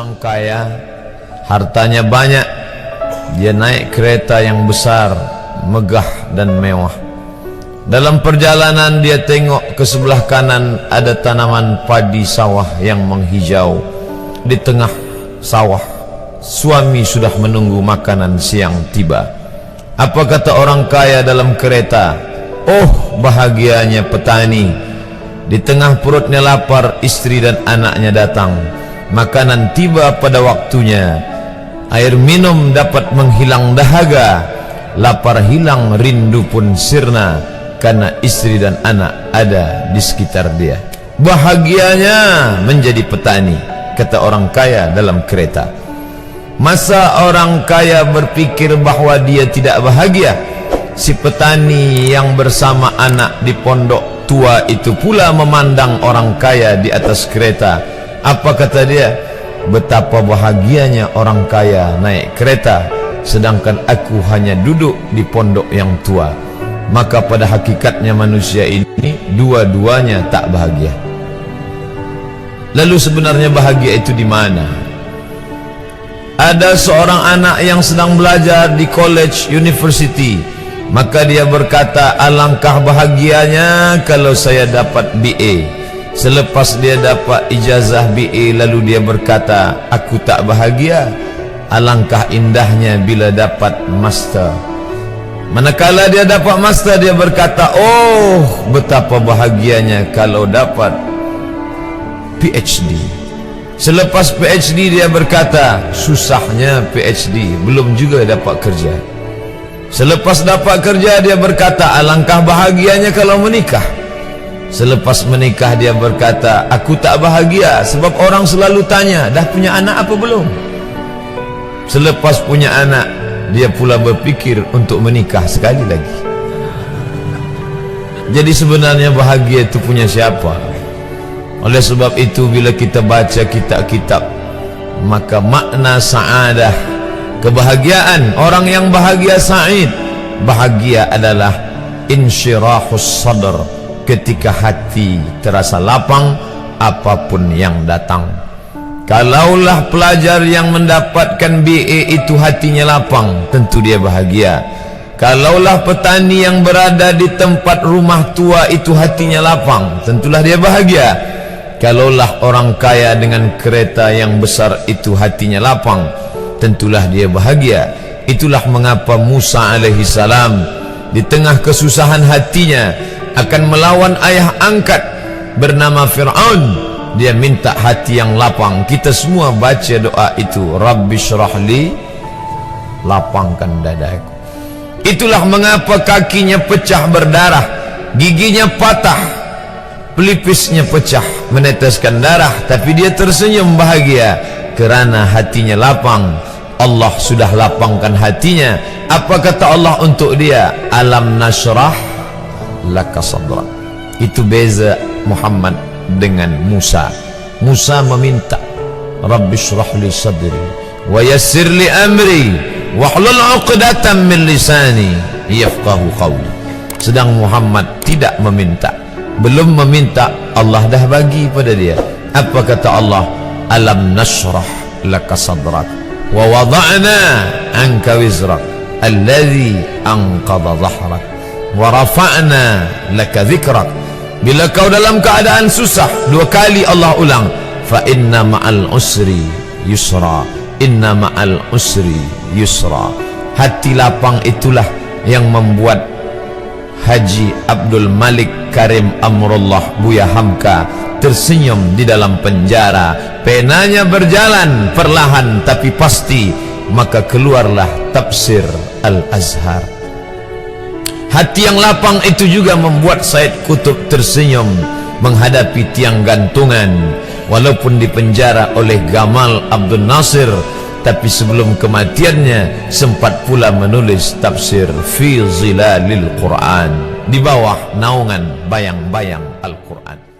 seorang kaya, hartanya banyak, dia naik kereta yang besar, megah dan mewah. Dalam perjalanan dia tengok ke sebelah kanan ada tanaman padi sawah yang menghijau. Di tengah sawah, suami sudah menunggu makanan siang tiba. Apa kata orang kaya dalam kereta? Oh, bahagianya petani. Di tengah perutnya lapar, istri dan anaknya datang. Makanan tiba pada waktunya. Air minum dapat menghilang dahaga. Lapar hilang, rindu pun sirna, karena istri dan anak ada di sekitar dia. Bahagianya menjadi petani, kata orang kaya dalam kereta. Masa orang kaya berpikir bahwa dia tidak bahagia? Si petani yang bersama anak di pondok tua itu pula memandang orang kaya di atas kereta. Apa kata dia? Betapa bahagianya orang kaya naik kereta, sedangkan aku hanya duduk di pondok yang tua. Maka pada hakikatnya manusia ini dua-duanya tak bahagia. Lalu sebenarnya bahagia itu di mana? Ada seorang anak yang sedang belajar di college university. Maka dia berkata, alangkah bahagianya kalau saya dapat BA. Selepas dia dapat ijazah BA, lalu dia berkata, aku tak bahagia. Alangkah indahnya bila dapat master. Manakala dia dapat master, dia berkata, oh, betapa bahagianya kalau dapat PhD. Selepas PhD dia berkata, susahnya PhD, belum juga dapat kerja. Selepas dapat kerja dia berkata, alangkah bahagianya kalau menikah. Selepas menikah dia berkata, aku tak bahagia sebab orang selalu tanya, dah punya anak apa belum? Selepas punya anak, dia pula berpikir untuk menikah sekali lagi. Jadi sebenarnya bahagia itu punya siapa? Oleh sebab itu bila kita baca kitab-kitab, maka makna sa'adah, kebahagiaan, orang yang bahagia sa'id, bahagia adalah insyirahus sadr, ketika hati terasa lapang apapun yang datang. Kalaulah pelajar yang mendapatkan BA itu hatinya lapang, tentu dia bahagia. Kalaulah petani yang berada di tempat rumah tua itu hatinya lapang, tentulah dia bahagia. Kalaulah orang kaya dengan kereta yang besar itu hatinya lapang, tentulah dia bahagia. Itulah mengapa Musa alaihi salam di tengah kesusahan hatinya akan melawan ayah angkat bernama Fir'aun, dia minta hati yang lapang. Kita semua baca doa itu, Rabbi syrahli, lapangkan dadaku. Itulah mengapa kakinya pecah berdarah, giginya patah, pelipisnya pecah meneteskan darah, tapi dia tersenyum bahagia kerana hatinya lapang. Allah sudah lapangkan hatinya. Apa kata Allah untuk dia? Alam nashrah laka sadrak. Itu beza Muhammad dengan Musa. Musa meminta, Rabbi shrah li sadri wa yassir li amri wahlul 'uqdatam min lisani yafqahu qawli. Sedang Muhammad tidak meminta, belum meminta, Allah dah bagi pada dia. Apa kata Allah? Alam nashrah laka sadrak wa wada'na anka wizrak alladhi anqadha dhahrak wa rafa'na laka dhikrak. Bila kau dalam keadaan susah, dua kali Allah ulang, fa inna ma'al usri yusra, inna ma'al usri yusra. Hati lapang itulah yang membuat Haji Abdul Malik Karim Amrullah Buya Hamka tersenyum di dalam penjara. Penanya berjalan perlahan tapi pasti, maka keluarlah tafsir Al-Azhar. Hati yang lapang itu juga membuat Said Qutb tersenyum menghadapi tiang gantungan, walaupun dipenjara oleh Gamal Abdul Nasir, tapi sebelum kematiannya sempat pula menulis tafsir Fi Zilalil Quran, di bawah naungan bayang-bayang Al-Quran.